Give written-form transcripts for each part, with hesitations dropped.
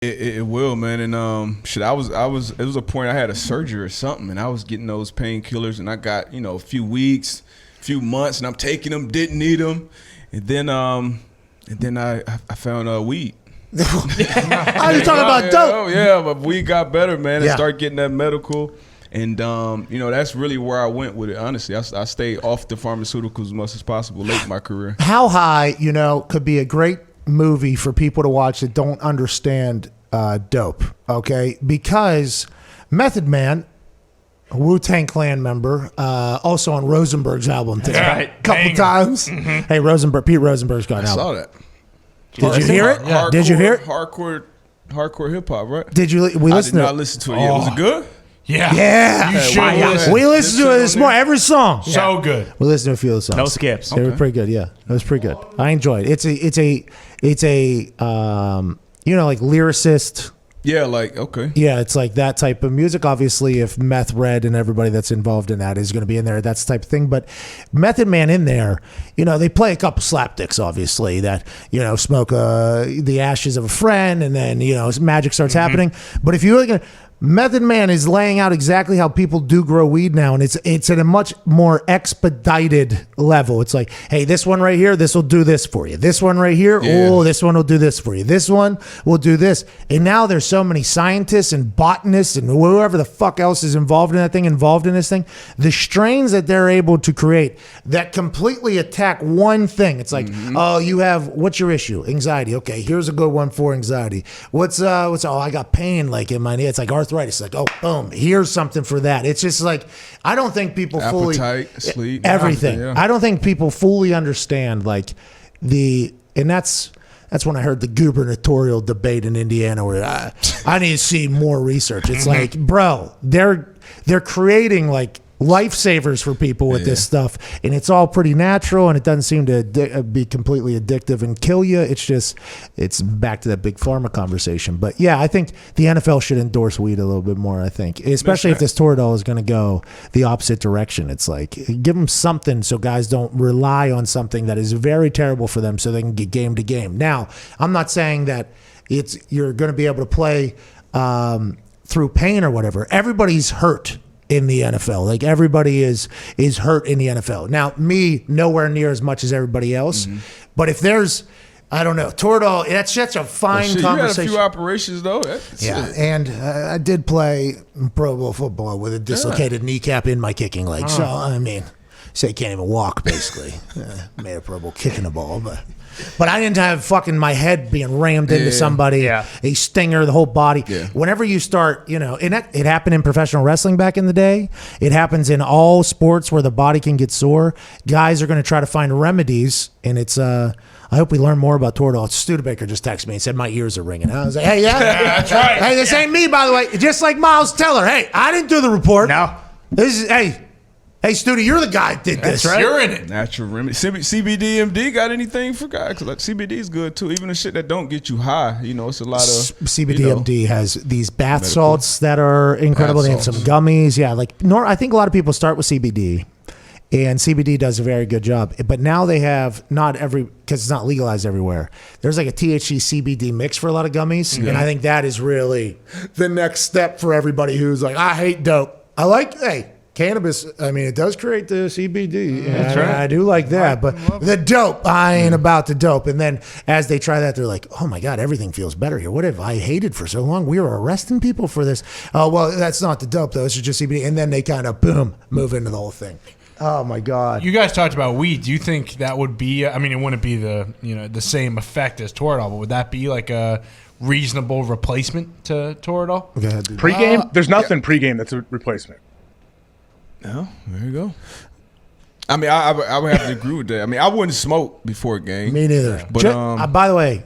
It will, man. And shit, I was. It was a point I had a surgery or something, and I was getting those painkillers, and I got a few weeks, few months, and I'm taking them, didn't need them, and then I found weed. Oh, you're talking about dope? Oh yeah, but weed got better, man. Yeah. And started getting that medical. And that's really where I went with it. Honestly, I stayed off the pharmaceuticals as much as possible late in my career. How High, could be a great movie for people to watch that don't understand dope. Okay, because Method Man, a Wu-Tang Clan member, also on Rosenberg's album, too. Right. Couple times. Mm-hmm. Hey, Pete Rosenberg's got an album. I saw that. Did you hear it? Hardcore, Did you hear it? Hardcore hip hop, right? Did you? We I listened did to not listen to it yet. Was it good? Yeah. Yeah. You should listen. We listened to it this morning. Every song. So good. We listened to a few of the songs. No skips. They were pretty good. Yeah, it was pretty good. I enjoyed it. It's a like lyricist. Yeah, like, okay. Yeah, it's like that type of music. Obviously, if Meth Red and everybody that's involved in that is going to be in there, that's the type of thing. But Method Man in there, they play a couple slapdicks, obviously, that, smoke the ashes of a friend, and then, magic starts happening. But if you look at Method Man is laying out exactly how people do grow weed now, and it's at a much more expedited level. It's like, hey, this one right here, this will do this for you. This one right here, this one will do this for you. This one will do this. And now there's so many scientists and botanists and whoever the fuck else is involved in this thing. The strains that they're able to create that completely attack one thing. It's like, what's your issue? Anxiety. Okay, here's a good one for anxiety. I got pain like in my knee. It's like arthritis. Like, oh, boom, here's something for that. It's just like, I don't think people Appetite, sleep, everything. yeah. I don't think people fully understand and that's when I heard the gubernatorial debate in Indiana where I need to see more research. It's like, bro, they're creating like lifesavers for people with this stuff, and it's all pretty natural, and it doesn't seem to be completely addictive and kill you. It's back to that big pharma conversation. But yeah, I think the NFL should endorse weed a little bit more. I think, especially if this Toradol is going to go the opposite direction. It's like, give them something so guys don't rely on something that is very terrible for them, so they can get game to game. Now, I'm not saying that you're going to be able to play through pain or whatever. Everybody's hurt in the NFL. Like, everybody is hurt in the NFL. Now, me, nowhere near as much as everybody else. Mm-hmm. But if there's, I don't know, Toradol, that's such a fine conversation. You had a few operations, though. And I did play Pro Bowl football with a dislocated kneecap in my kicking leg. So, I mean, say you can't even walk, basically. Made a Pro Bowl kicking the ball, but I didn't have fucking my head being rammed into somebody, a stinger, the whole body. Yeah. Whenever you start, and it happened in professional wrestling back in the day. It happens in all sports where the body can get sore. Guys are going to try to find remedies, and it's I hope we learn more about Toradol. Studebaker just texted me and said my ears are ringing. I was like, hey, that's right. Hey, this ain't me, by the way. Just like Miles Teller. Hey, I didn't do the report. No. This is, Hey, Studi, you're the guy that did this. That's right. You're in it. Natural remedy. CBD, MD got anything for guys? Because CBD is good too. Even the shit that don't get you high, it's a lot of CBD. MD has these bath salts that are incredible. They have some gummies. Yeah, I think a lot of people start with CBD, and CBD does a very good job. But now they have because it's not legalized everywhere. There's like a THC CBD mix for a lot of gummies, and I think that is really the next step for everybody who's like, I hate dope. I like cannabis, I mean, it does create the CBD. That's right. I do like that. But the dope, I ain't about the dope. And then as they try that, they're like, oh my God, everything feels better here. What have I hated for so long? We were arresting people for this. Oh, well, that's not the dope, though. This is just CBD. And then they kind of, boom, move into the whole thing. Oh my God. You guys talked about weed. Do you think that would be, I mean, it wouldn't be the same effect as Toradol, but would that be like a reasonable replacement to Toradol? Go ahead, dude. Pre-game? There's nothing pre-game that's a replacement. No, there you go. I mean, I would have to agree with that. I mean, I wouldn't smoke before a game. Me neither. But by the way,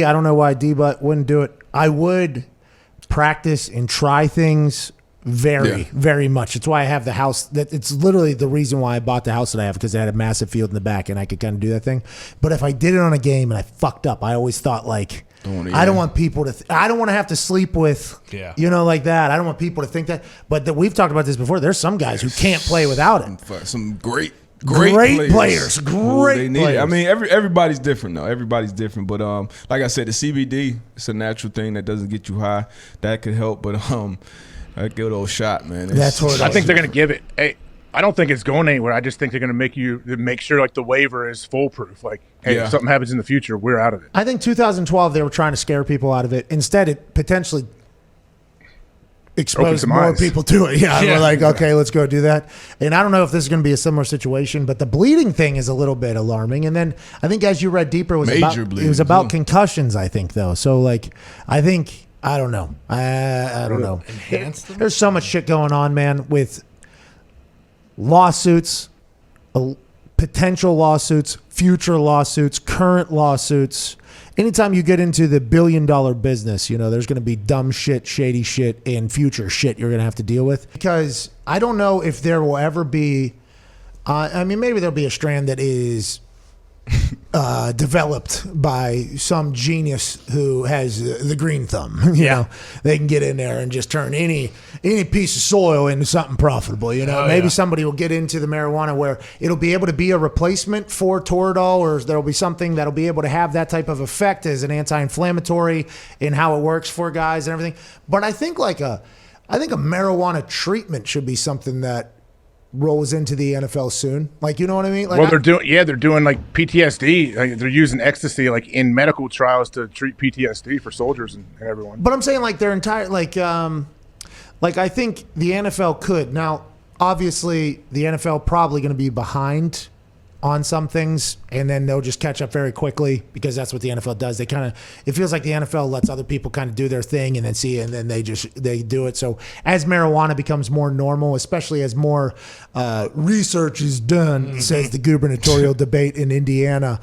I don't know why D-Butt wouldn't do it. I would practice and try things very much. It's why I have the house. It's literally the reason why I bought the house that I have, because it had a massive field in the back and I could kind of do that thing. But if I did it on a game and I fucked up, I always thought like, I don't want people to. I don't want to have to sleep with, like that. I don't want people to think that. But we've talked about this before. There's some guys who can't play without it. Some great Great players. who Great they need. players. I mean, everybody's different though. Everybody's different, but like I said, the CBD, it's a natural thing that doesn't get you high. That could help, but that good old shot, man. That's what I think they're going to give it. Hey, I don't think it's going anywhere. I just think they're going to make sure like the waiver is foolproof. Like, hey, if something happens in the future, we're out of it. I think 2012 they were trying to scare people out of it. Instead, it potentially exposed more eyes. people to it. Yeah, we're like, okay, let's go do that. And I don't know if this is going to be a similar situation, but the bleeding thing is a little bit alarming. And then I think as you read deeper, it was about concussions. I think though, so like I don't know. I don't know. There's so much shit going on, man, with lawsuits, potential lawsuits, future lawsuits, current lawsuits. Anytime you get into the billion-dollar business, there's going to be dumb shit, shady shit, and future shit you're going to have to deal with. Because I don't know if there will ever be, maybe there'll be a strand that is developed by some genius who has the green thumb. You know, they can get in there and just turn any piece of soil into something profitable. Maybe somebody will get into the marijuana where it'll be able to be a replacement for Toradol, or there'll be something that'll be able to have that type of effect as an anti-inflammatory in how it works for guys and everything. But I think a marijuana treatment should be something that rolls into the NFL soon. Like, you know what I mean? Like, well, they're doing like PTSD. Like, they're using ecstasy like in medical trials to treat PTSD for soldiers and everyone. But I'm saying like their entire like I think the NFL could. Now, obviously, the NFL probably going to be behind on some things, and then they'll just catch up very quickly because that's what the NFL does. It feels like the NFL lets other people kind of do their thing and then they do it. So as marijuana becomes more normal, especially as more research is done, says the gubernatorial debate in Indiana,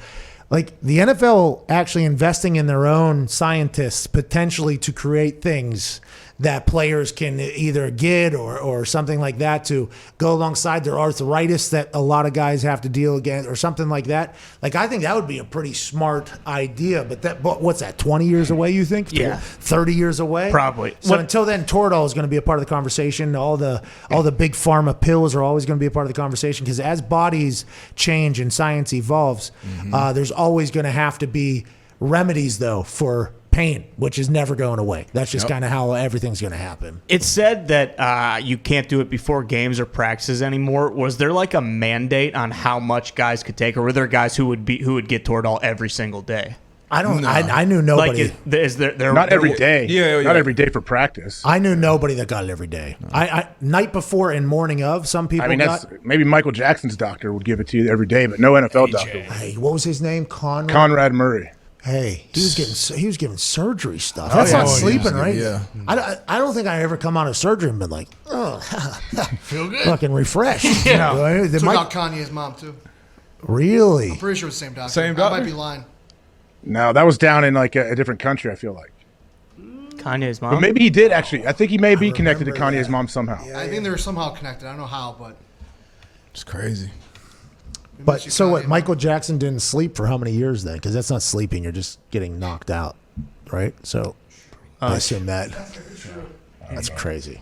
like the NFL actually investing in their own scientists potentially to create things that players can either get or something like that to go alongside their arthritis that a lot of guys have to deal against or something like that. Like, I think that would be a pretty smart idea, but what's that, 20 years away, you think? Yeah. 30 years away? Probably. So until then, Toradol is going to be a part of the conversation. All the big pharma pills are always going to be a part of the conversation because as bodies change and science evolves, there's always going to have to be remedies, though, for pain, which is never going away. That's just kind of how everything's going to happen. It's said that you can't do it before games or practices anymore. Was there like a mandate on how much guys could take, or were there guys who would get Toradol every single day? I don't. No. I knew nobody. Like, is there not every day? Yeah. Not every day for practice. I knew nobody that got it every day. No. I night before and morning of. Some people. Maybe Michael Jackson's doctor would give it to you every day, but no NFL doctor. Hey, what was his name? Conrad Murray. Hey, he was getting surgery stuff. That's not sleeping, right? Yeah. I don't think I ever come out of surgery and been like, oh, feel good, fucking refreshed. Yeah. About Kanye's mom too. Really? I'm pretty sure it's the same doctor. Same doctor? I might be lying. No, that was down in like a different country, I feel like. Kanye's mom? But maybe he did actually. I think he may be connected to Kanye's mom somehow. Yeah, I think they're somehow connected. I don't know how, but it's crazy. But so what? Michael Jackson didn't sleep for how many years then? Because that's not sleeping; you're just getting knocked out, right? So I assume that's crazy.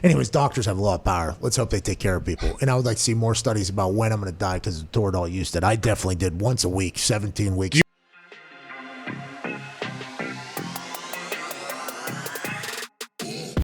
Anyways, doctors have a lot of power. Let's hope they take care of people. And I would like to see more studies about when I'm going to die because of Toradol use that I definitely did once a week, 17 weeks.